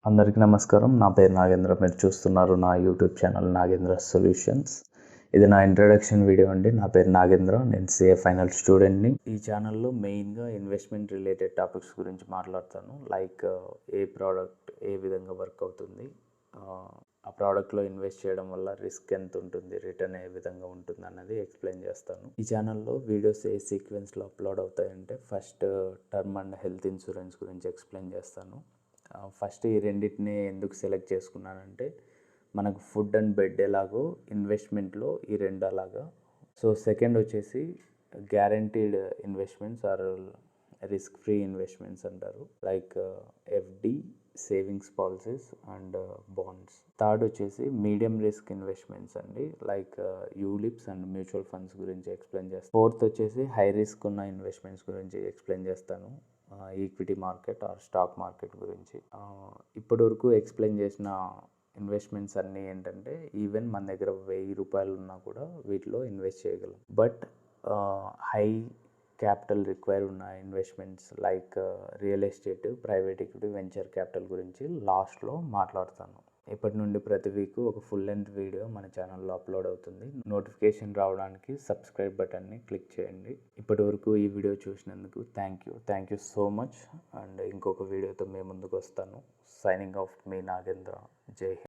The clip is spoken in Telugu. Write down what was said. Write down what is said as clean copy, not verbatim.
అందరికీ నమస్కారం. నా పేరు నాగేంద్ర. మీరు చూస్తున్నారు నా యూట్యూబ్ ఛానల్ నాగేంద్ర సొల్యూషన్స్. ఇది నా ఇంట్రడక్షన్ వీడియో అండి. నా పేరు నాగేంద్ర. నేను సిఏ ఫైనల్ స్టూడెంట్ని. ఈ ఛానల్లో మెయిన్గా ఇన్వెస్ట్మెంట్ రిలేటెడ్ టాపిక్స్ గురించి మాట్లాడతాను. లైక్ ఏ ప్రోడక్ట్ ఏ విధంగా వర్క్ అవుతుంది, ఆ ప్రోడక్ట్లో ఇన్వెస్ట్ చేయడం వల్ల రిస్క్ ఎంత ఉంటుంది, రిటర్న్ ఏ విధంగా ఉంటుంది అన్నది ఎక్స్ప్లెయిన్ చేస్తాను. ఈ ఛానల్లో వీడియోస్ ఏ సీక్వెన్స్లో అప్లోడ్ అవుతాయంటే first term and health insurance గురించి ఎక్స్ప్లెయిన్ చేస్తాను. ఫస్ట్ ఈ రెండింటిని ఎందుకు సెలెక్ట్ చేసుకున్నానంటే మనకు ఫుడ్ అండ్ బెడ్ ఎలాగో ఇన్వెస్ట్మెంట్లో ఈ రెండు అలాగా. సో సెకండ్ వచ్చేసి guaranteed investments or risk free investments అంటారు, like FD, savings policies and bonds. Third వచ్చేసి మీడియం రిస్క్ ఇన్వెస్ట్మెంట్స్ అండి, like ULIPs and mutual funds గురించి ఎక్స్ప్లెయిన్ చేస్తాను. ఫోర్త్ వచ్చేసి హై రిస్క్ ఉన్న ఇన్వెస్ట్మెంట్స్ గురించి ఎక్స్ప్లెయిన్ చేస్తాను, equity market or stock market గురించి. ఇప్పటి వరకు ఎక్స్ప్లెయిన్ చేసిన ఇన్వెస్ట్మెంట్స్ అన్నీ ఏంటంటే ఈవెన్ మన దగ్గర 1000 రూపాయలు ఉన్నా కూడా వీటిలో ఇన్వెస్ట్ చేయగలం. బట్ హై క్యాపిటల్ రిక్వైర్ ఉన్న investments like real estate, private equity, venture capital గురించి లాస్ట్లో మాట్లాడతాను. ఇప్పటి నుండి ప్రతి వీక్ ఒక ఫుల్ లెంత్ వీడియో మన ఛానల్లో అప్లోడ్ అవుతుంది. నోటిఫికేషన్ రావడానికి సబ్స్క్రైబ్ బటన్ని క్లిక్ చేయండి. ఇప్పటి వరకు ఈ వీడియో చూసినందుకు thank you so much. And ఇంకొక వీడియోతో మేము ముందుకు వస్తాను. సైనింగ్ ఆఫ్ మీ నాగేంద్ర. జై హింద్.